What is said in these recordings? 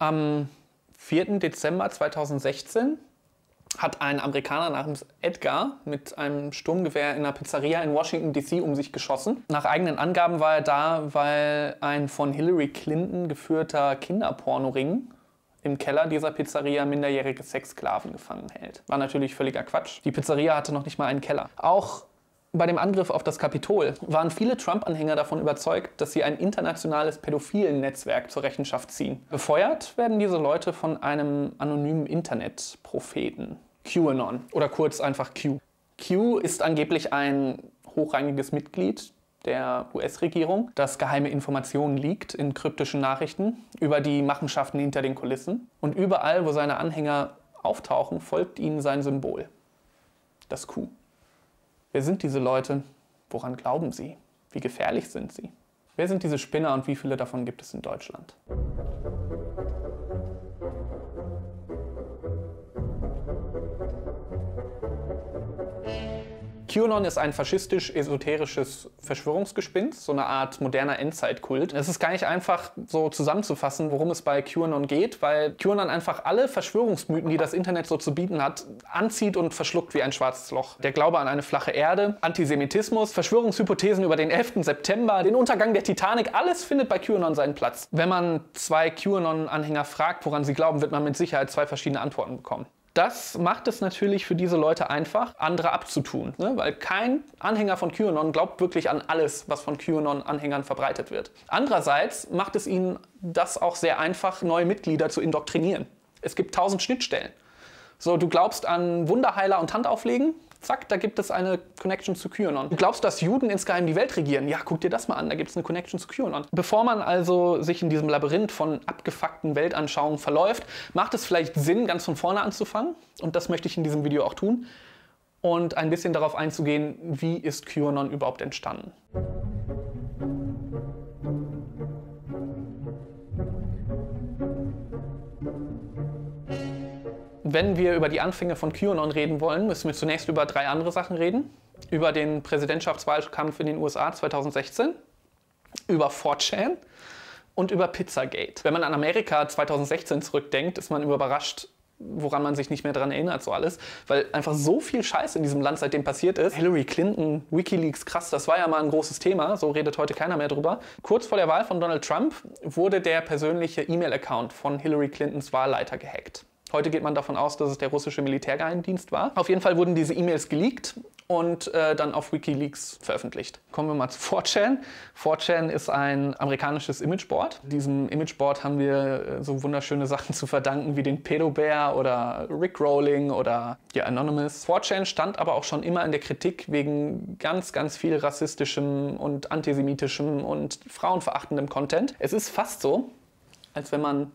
Am 4. Dezember 2016 hat ein Amerikaner namens Edgar mit einem Sturmgewehr in einer Pizzeria in Washington D.C. um sich geschossen. Nach eigenen Angaben war er da, weil ein von Hillary Clinton geführter Kinderpornoring im Keller dieser Pizzeria minderjährige Sexsklaven gefangen hält. War natürlich völliger Quatsch. Die Pizzeria hatte noch nicht mal einen Keller. Auch bei dem Angriff auf das Kapitol waren viele Trump-Anhänger davon überzeugt, dass sie ein internationales Pädophilen-Netzwerk zur Rechenschaft ziehen. Befeuert werden diese Leute von einem anonymen Internetpropheten, QAnon, oder kurz einfach Q. Q ist angeblich ein hochrangiges Mitglied der US-Regierung, das geheime Informationen liegt in kryptischen Nachrichten über die Machenschaften hinter den Kulissen. Und überall, wo seine Anhänger auftauchen, folgt ihnen sein Symbol, das Q. Wer sind diese Leute? Woran glauben sie? Wie gefährlich sind sie? Wer sind diese Spinner und wie viele davon gibt es in Deutschland? QAnon ist ein faschistisch-esoterisches Verschwörungsgespinst, so eine Art moderner Endzeitkult. Es ist gar nicht einfach so zusammenzufassen, worum es bei QAnon geht, weil QAnon einfach alle Verschwörungsmythen, die das Internet so zu bieten hat, anzieht und verschluckt wie ein schwarzes Loch. Der Glaube an eine flache Erde, Antisemitismus, Verschwörungshypothesen über den 11. September, den Untergang der Titanic, alles findet bei QAnon seinen Platz. Wenn man zwei QAnon-Anhänger fragt, woran sie glauben, wird man mit Sicherheit zwei verschiedene Antworten bekommen. Das macht es natürlich für diese Leute einfach, andere abzutun, ne? Weil kein Anhänger von QAnon glaubt wirklich an alles, was von QAnon-Anhängern verbreitet wird. Andererseits macht es ihnen das auch sehr einfach, neue Mitglieder zu indoktrinieren. Es gibt 1000 Schnittstellen. So, du glaubst an Wunderheiler und Handauflegen? Zack, da gibt es eine Connection zu QAnon. Du glaubst, dass Juden insgeheim die Welt regieren? Ja, guck dir das mal an, da gibt es eine Connection zu QAnon. Bevor man also sich in diesem Labyrinth von abgefuckten Weltanschauungen verläuft, macht es vielleicht Sinn, ganz von vorne anzufangen. Und das möchte ich in diesem Video auch tun. Und ein bisschen darauf einzugehen, wie ist QAnon überhaupt entstanden. Wenn wir über die Anfänge von QAnon reden wollen, müssen wir zunächst über 3 andere Sachen reden. Über den Präsidentschaftswahlkampf in den USA 2016, über 4chan und über Pizzagate. Wenn man an Amerika 2016 zurückdenkt, ist man überrascht, woran man sich nicht mehr daran erinnert, so alles. Weil einfach so viel Scheiß in diesem Land seitdem passiert ist. Hillary Clinton, WikiLeaks, krass, das war ja mal ein großes Thema, so redet heute keiner mehr drüber. Kurz vor der Wahl von Donald Trump wurde der persönliche E-Mail-Account von Hillary Clintons Wahlleiter gehackt. Heute geht man davon aus, dass es der russische Militärgeheimdienst war. Auf jeden Fall wurden diese E-Mails geleakt und dann auf WikiLeaks veröffentlicht. Kommen wir mal zu 4chan. 4chan ist ein amerikanisches Imageboard. Diesem Imageboard haben wir so wunderschöne Sachen zu verdanken wie den Pedobär oder Rickrolling oder ja, Anonymous. 4chan stand aber auch schon immer in der Kritik wegen ganz, ganz viel rassistischem und antisemitischem und frauenverachtendem Content. Es ist fast so, als wenn man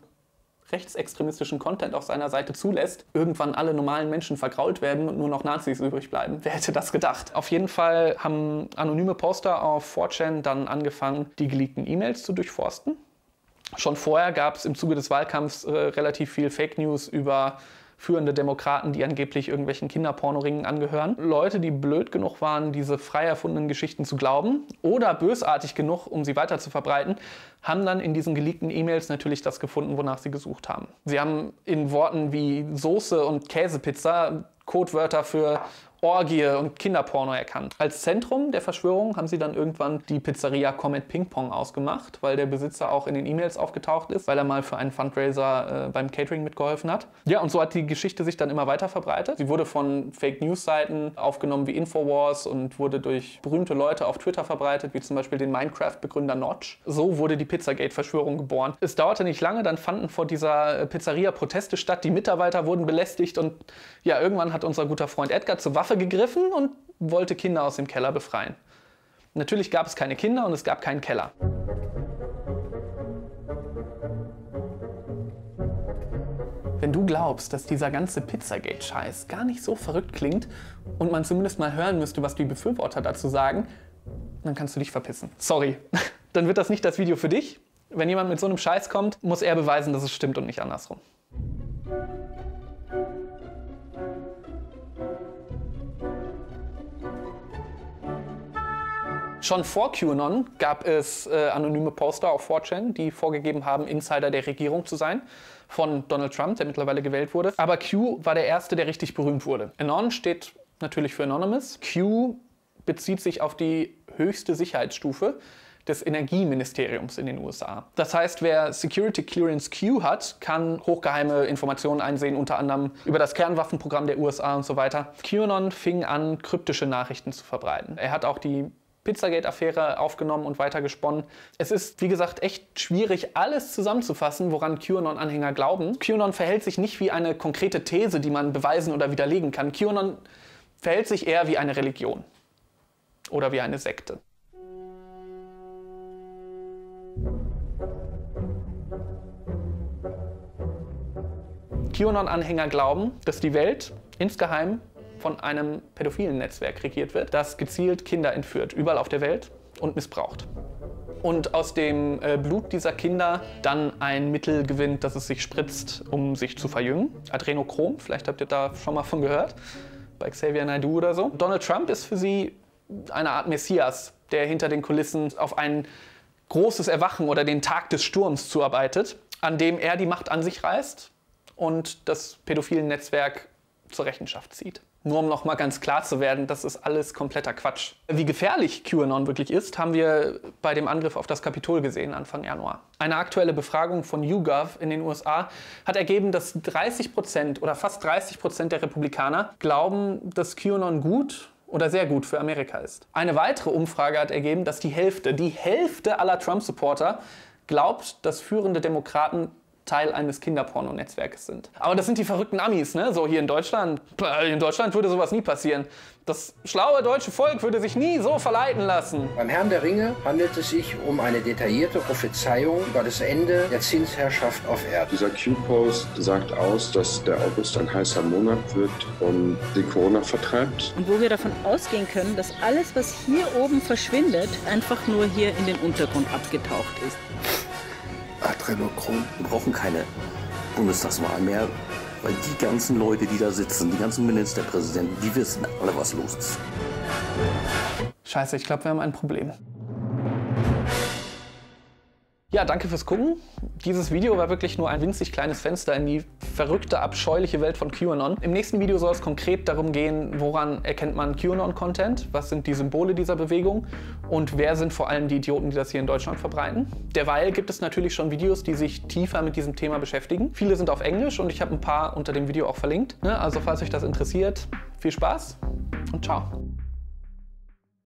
rechtsextremistischen Content auf seiner Seite zulässt, irgendwann alle normalen Menschen vergrault werden und nur noch Nazis übrig bleiben. Wer hätte das gedacht? Auf jeden Fall haben anonyme Poster auf 4chan dann angefangen, die geleakten E-Mails zu durchforsten. Schon vorher gab es im Zuge des Wahlkampfs relativ viel Fake News über führende Demokraten, die angeblich irgendwelchen Kinderpornoringen angehören. Leute, die blöd genug waren, diese frei erfundenen Geschichten zu glauben oder bösartig genug, um sie weiter zu verbreiten, haben dann in diesen geleakten E-Mails natürlich das gefunden, wonach sie gesucht haben. Sie haben in Worten wie Soße und Käsepizza Codewörter für Orgie und Kinderporno erkannt. Als Zentrum der Verschwörung haben sie dann irgendwann die Pizzeria Comet Ping Pong ausgemacht, weil der Besitzer auch in den E-Mails aufgetaucht ist, weil er mal für einen Fundraiser beim Catering mitgeholfen hat. Ja, und so hat die Geschichte sich dann immer weiter verbreitet. Sie wurde von Fake-News-Seiten aufgenommen wie Infowars und wurde durch berühmte Leute auf Twitter verbreitet, wie zum Beispiel den Minecraft-Begründer Notch. So wurde die Pizzagate-Verschwörung geboren. Es dauerte nicht lange, dann fanden vor dieser Pizzeria Proteste statt, die Mitarbeiter wurden belästigt und ja, irgendwann hat unser guter Freund Edgar zur Waffe gegriffen und wollte Kinder aus dem Keller befreien. Natürlich gab es keine Kinder und es gab keinen Keller. Wenn du glaubst, dass dieser ganze Pizzagate-Scheiß gar nicht so verrückt klingt und man zumindest mal hören müsste, was die Befürworter dazu sagen, dann kannst du dich verpissen. Sorry, dann wird das nicht das Video für dich. Wenn jemand mit so einem Scheiß kommt, muss er beweisen, dass es stimmt und nicht andersrum. Schon vor QAnon gab es anonyme Poster auf 4chan, die vorgegeben haben, Insider der Regierung zu sein, von Donald Trump, der mittlerweile gewählt wurde. Aber Q war der erste, der richtig berühmt wurde. Anon steht natürlich für Anonymous. Q bezieht sich auf die höchste Sicherheitsstufe des Energieministeriums in den USA. Das heißt, wer Security Clearance Q hat, kann hochgeheime Informationen einsehen, unter anderem über das Kernwaffenprogramm der USA und so weiter. QAnon fing an, kryptische Nachrichten zu verbreiten. Er hat auch die Pizzagate-Affäre aufgenommen und weitergesponnen. Es ist, wie gesagt, echt schwierig, alles zusammenzufassen, woran QAnon-Anhänger glauben. QAnon verhält sich nicht wie eine konkrete These, die man beweisen oder widerlegen kann. QAnon verhält sich eher wie eine Religion oder wie eine Sekte. QAnon-Anhänger glauben, dass die Welt insgeheim von einem pädophilen Netzwerk regiert wird, das gezielt Kinder entführt, überall auf der Welt und missbraucht. Und aus dem Blut dieser Kinder dann ein Mittel gewinnt, das es sich spritzt, um sich zu verjüngen. Adrenochrom, vielleicht habt ihr da schon mal von gehört, bei Xavier Naidoo oder so. Donald Trump ist für sie eine Art Messias, der hinter den Kulissen auf ein großes Erwachen oder den Tag des Sturms zuarbeitet, an dem er die Macht an sich reißt und das pädophile Netzwerk zur Rechenschaft zieht. Nur um noch mal ganz klar zu werden, das ist alles kompletter Quatsch. Wie gefährlich QAnon wirklich ist, haben wir bei dem Angriff auf das Kapitol gesehen, Anfang Januar. Eine aktuelle Befragung von YouGov in den USA hat ergeben, dass 30% oder fast 30% der Republikaner glauben, dass QAnon gut oder sehr gut für Amerika ist. Eine weitere Umfrage hat ergeben, dass die Hälfte aller Trump-Supporter glaubt, dass führende Demokraten Teil eines Kinderporno-Netzwerkes sind. Aber das sind die verrückten Amis, ne? So hier in Deutschland. In Deutschland würde sowas nie passieren. Das schlaue deutsche Volk würde sich nie so verleiten lassen. Beim Herrn der Ringe handelt es sich um eine detaillierte Prophezeiung über das Ende der Zinsherrschaft auf Erden. Dieser Q-Post sagt aus, dass der August ein heißer Monat wird und die Corona vertreibt. Und wo wir davon ausgehen können, dass alles, was hier oben verschwindet, einfach nur hier in den Untergrund abgetaucht ist. Adrenochrom. Wir brauchen keine Bundestagswahl mehr, weil die ganzen Leute, die da sitzen, die ganzen Ministerpräsidenten, die wissen alle, was los ist. Scheiße, ich glaube, wir haben ein Problem. Ja, danke fürs Gucken. Dieses Video war wirklich nur ein winzig kleines Fenster in die verrückte, abscheuliche Welt von QAnon. Im nächsten Video soll es konkret darum gehen, woran erkennt man QAnon-Content, was sind die Symbole dieser Bewegung und wer sind vor allem die Idioten, die das hier in Deutschland verbreiten. Derweil gibt es natürlich schon Videos, die sich tiefer mit diesem Thema beschäftigen. Viele sind auf Englisch und ich habe ein paar unter dem Video auch verlinkt. Also falls euch das interessiert, viel Spaß und ciao.